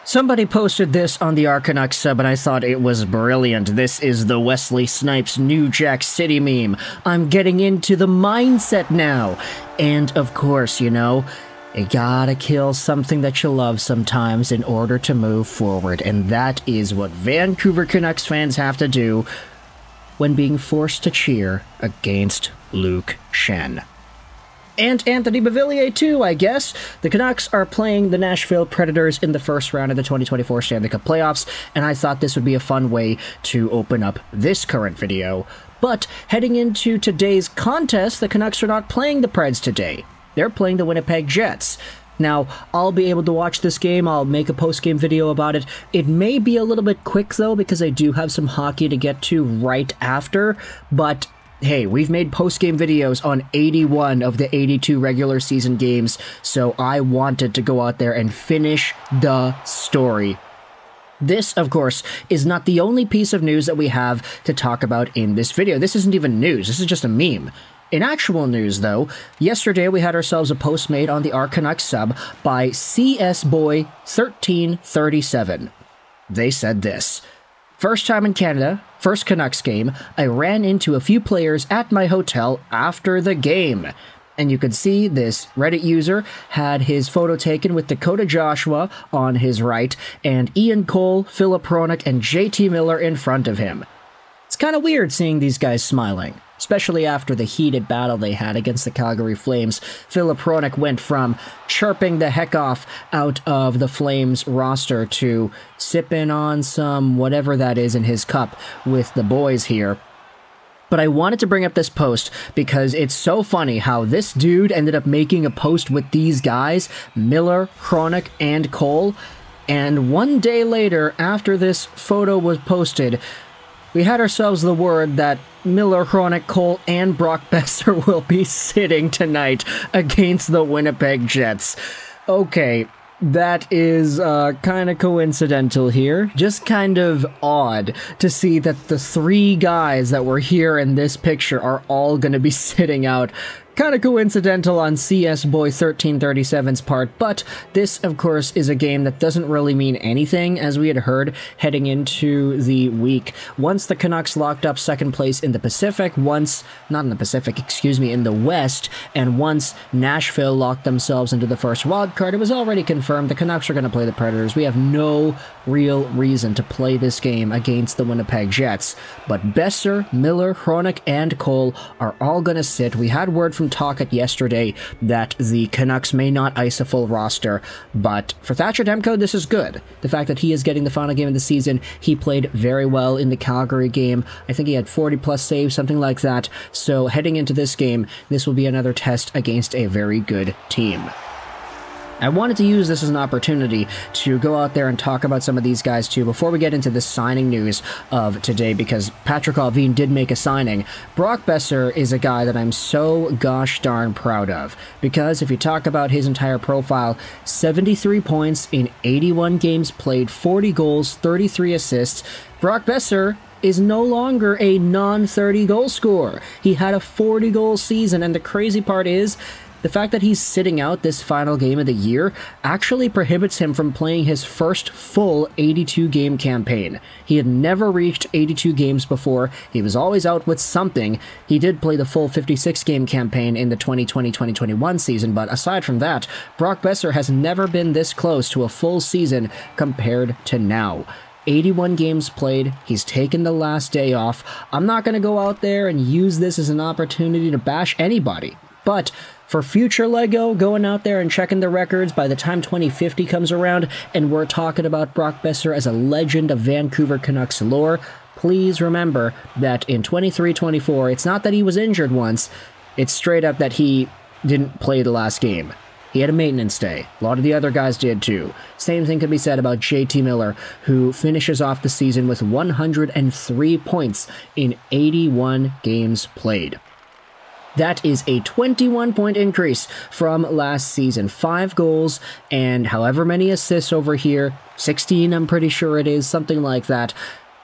Somebody posted this on the Canucks sub and I thought it was brilliant. This is the Wesley Snipes New Jack City meme. I'm getting into the mindset now. And of course, you gotta kill something that you love sometimes in order to move forward. And that is what Vancouver Canucks fans have to do when being forced to cheer against Luke Schenn. And Anthony Beauvillier too, I guess. The Canucks are playing the Nashville Predators in the first round of the 2024 Stanley Cup Playoffs, and I thought this would be a fun way to open up this current video. But heading into today's contest, the Canucks are not playing the Preds today. They're playing the Winnipeg Jets. Now, I'll be able to watch this game. I'll make a post-game video about it. It may be a little bit quick, though, because I do have some hockey to get to right after, but hey, we've made post-game videos on 81 of the 82 regular season games, so I wanted to go out there and finish the story. This, of course, is not the only piece of news that we have to talk about in this video. This isn't even news, this is just a meme. In actual news, though, yesterday we had ourselves a post made on the Canucks sub by CSBoy1337. They said this: "First time in Canada, first Canucks game, I ran into a few players at my hotel after the game." And you could see this Reddit user had his photo taken with Dakota Joshua on his right, and Ian Cole, Filip Hronek, and JT Miller in front of him. It's kind of weird seeing these guys smiling, especially after the heated battle they had against the Calgary Flames. Filip Hronek went from chirping the heck off out of the Flames roster to sipping on some whatever that is in his cup with the boys here. But I wanted to bring up this post because it's so funny how this dude ended up making a post with these guys, Miller, Hronek, and Cole. And one day later, after this photo was posted, we had ourselves the word that Miller, Hronek, Cole, and Brock Boeser will be sitting tonight against the Winnipeg Jets. Okay, that is kind of coincidental here. Just kind of odd to see that the three guys that were here in this picture are all going to be sitting out. Kind of coincidental on CSBoy1337's part, but this, of course, is a game that doesn't really mean anything, as we had heard heading into the week. Once the Canucks locked up second place in the Pacific, in the West, and once Nashville locked themselves into the first wild card, it was already confirmed the Canucks are going to play the Predators. We have no real reason to play this game against the Winnipeg Jets. But Boeser, Miller, Hronek, and Cole are all going to sit. We had word from Talkit yesterday that the Canucks may not ice a full roster, but for Thatcher Demko, this is good. The fact that he is getting the final game of the season, he played very well in the Calgary game. I think he had 40+ saves, something like that. So heading into this game, this will be another test against a very good team. I wanted to use this as an opportunity to go out there and talk about some of these guys too before we get into the signing news of today, because PATRIK ALLVIN did make a signing. Brock Boeser is a guy that I'm so gosh darn proud of, because if you talk about his entire profile, 73 points in 81 games played, 40 goals, 33 assists. Brock Boeser is no longer a non-30 goal scorer. He had a 40 goal season, and the crazy part is the fact that he's sitting out this final game of the year actually prohibits him from playing his first full 82-game campaign. He had never reached 82 games before. He was always out with something. He did play the full 56-game campaign in the 2020-2021 season, but aside from that, Brock Boeser has never been this close to a full season compared to now. 81 games played. He's taken the last day off. I'm not going to go out there and use this as an opportunity to bash anybody, but for future Lego, going out there and checking the records by the time 2050 comes around and we're talking about Brock Boeser as a legend of Vancouver Canucks lore, please remember that in 23-24, it's not that he was injured once, it's straight up that he didn't play the last game. He had a maintenance day. A lot of the other guys did too. Same thing could be said about JT Miller, who finishes off the season with 103 points in 81 games played. That is a 21-point increase from last season. 5 goals and however many assists over here, 16 I'm pretty sure it is, something like that.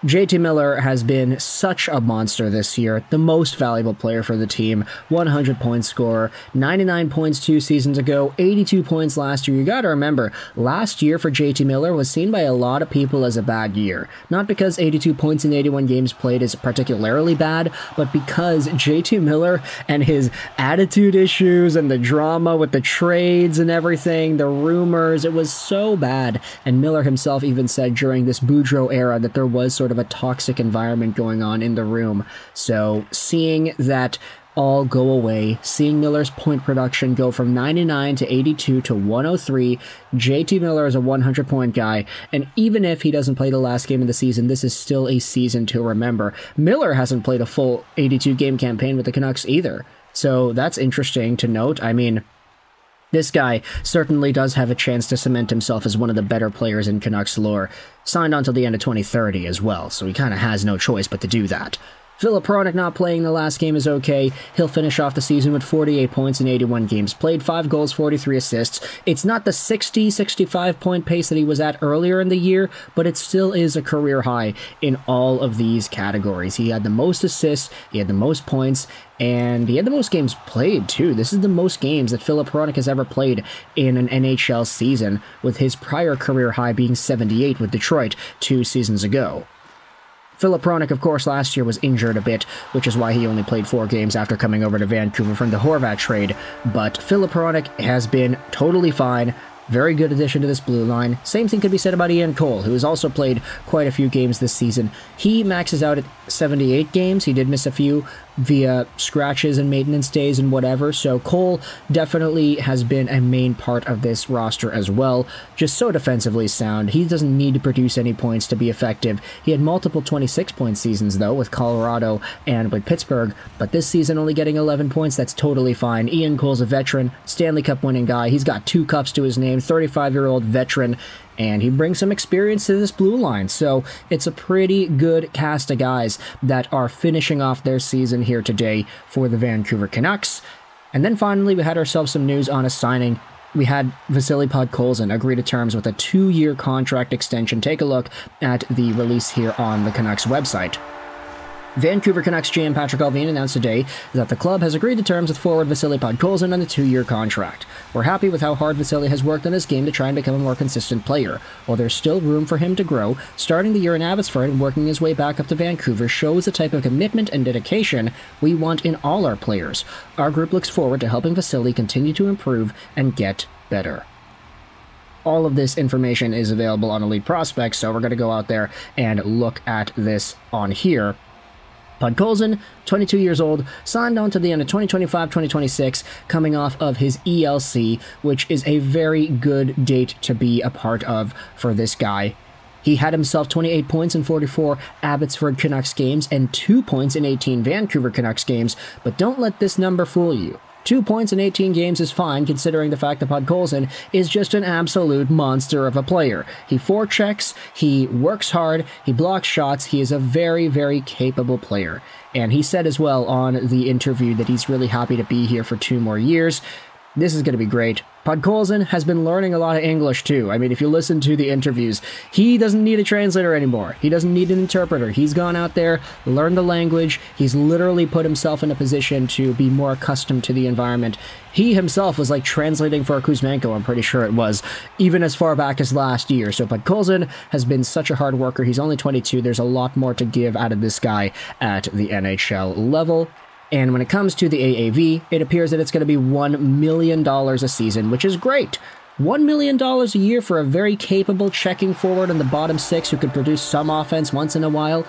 JT Miller has been such a monster this year, the most valuable player for the team, 100-point scorer, 99 points 2 seasons ago, 82 points last year. You gotta remember, last year for JT Miller was seen by a lot of people as a bad year. Not because 82 points in 81 games played is particularly bad, but because JT Miller and his attitude issues and the drama with the trades and everything, the rumors, it was so bad. And Miller himself even said during this Boudreau era that there was sort of a toxic environment going on in the room. So seeing that all go away, seeing Miller's point production go from 99 to 82 to 103, JT Miller is a 100-point guy, and even if he doesn't play the last game of the season, this is still a season to remember. Miller hasn't played a full 82-game campaign with the Canucks either, so that's interesting to note. I mean, this guy certainly does have a chance to cement himself as one of the better players in Canucks lore. Signed on till the end of 2030 as well, so he kind of has no choice but to do that. Filip Hronek not playing the last game is okay. He'll finish off the season with 48 points in 81 games played, 5 goals, 43 assists. It's not the 60-65 point pace that he was at earlier in the year, but it still is a career high in all of these categories. He had the most assists, he had the most points, and he had the most games played, too. This is the most games that Filip Hronek has ever played in an NHL season, with his prior career high being 78 with Detroit 2 seasons ago. Filip Hronek, of course, last year was injured a bit, which is why he only played 4 games after coming over to Vancouver from the Horvat trade, but Filip Hronek has been totally fine. Very good addition to this blue line. Same thing could be said about Ian Cole, who has also played quite a few games this season. He maxes out at 78 games. He did miss a few via scratches and maintenance days and whatever, so Cole definitely has been a main part of this roster as well. Just so defensively sound. He doesn't need to produce any points to be effective. He had multiple 26-point seasons, though, with Colorado and with Pittsburgh, but this season only getting 11 points, that's totally fine. Ian Cole's a veteran, Stanley Cup winning guy. He's got 2 cups to his name, 35-year-old veteran, and he brings some experience to this blue line, so it's a pretty good cast of guys that are finishing off their season here today for the Vancouver Canucks. And then finally, we had ourselves some news on a signing. We had Vasili Podkolzin agree to terms with a 2-year contract extension. Take a look at the release here on the Canucks website. Vancouver Canucks GM PATRIK ALLVIN announced today that the club has agreed to terms with forward Vasili Podkolzin on a 2-year contract. We're happy with how hard Vasili has worked on his game to try and become a more consistent player. While there's still room for him to grow, starting the year in Abbotsford and working his way back up to Vancouver shows the type of commitment and dedication we want in all our players. Our group looks forward to helping Vasili continue to improve and get better. All of this information is available on Elite Prospects, so we're going to go out there and look at this on here. Podkolzin, 22 years old, signed on to the end of 2025-2026, coming off of his ELC, which is a very good date to be a part of for this guy. He had himself 28 points in 44 Abbotsford Canucks games and 2 points in 18 Vancouver Canucks games, but don't let this number fool you. 2 points in 18 games is fine, considering the fact that Podkolzin is just an absolute monster of a player. He forechecks, he works hard, he blocks shots, he is a very, very capable player. And he said as well on the interview that he's really happy to be here for 2 more years. This is going to be great. Podkolzin has been learning a lot of English too. I mean, if you listen to the interviews, he doesn't need a translator anymore. He doesn't need an interpreter. He's gone out there, learned the language. He's literally put himself in a position to be more accustomed to the environment. He himself was like translating for Kuzmenko, I'm pretty sure it was, even as far back as last year. So Podkolzin has been such a hard worker. He's only 22. There's a lot more to give out of this guy at the NHL level. And when it comes to the AAV, it appears that it's going to be $1 million a season, which is great. $1 million a year for a very capable checking forward in the bottom 6 who could produce some offense once in a while.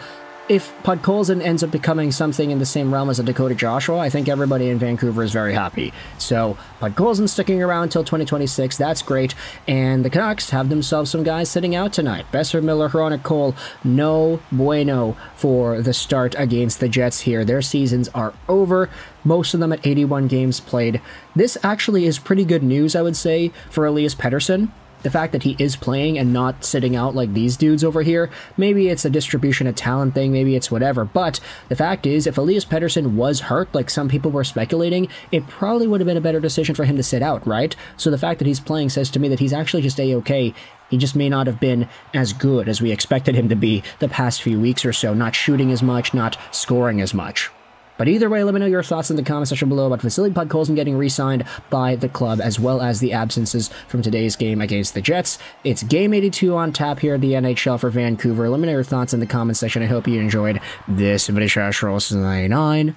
If Podkolzin ends up becoming something in the same realm as a Dakota Joshua, I think everybody in Vancouver is very happy. So, Podkolzin sticking around until 2026, that's great. And the Canucks have themselves some guys sitting out tonight. Boeser, Miller, Hronek, Cole, no bueno for the start against the Jets here. Their seasons are over, most of them at 81 games played. This actually is pretty good news, I would say, for Elias Pettersson. the fact that he is playing and not sitting out like these dudes over here, maybe it's a distribution of talent thing, maybe it's whatever, but the fact is, if Elias Pettersson was hurt, like some people were speculating, it probably would have been a better decision for him to sit out, right? So the fact that he's playing says to me that he's actually just A-okay. He just may not have been as good as we expected him to be the past few weeks or so, not shooting as much, not scoring as much. But either way, let me know your thoughts in the comment section below about Vasili Podkolzin getting re-signed by the club, as well as the absences from today's game against the Jets. It's Game 82 on tap here at the NHL for Vancouver. Let me know your thoughts in the comment section. I hope you enjoyed this video. 99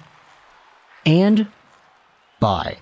and bye.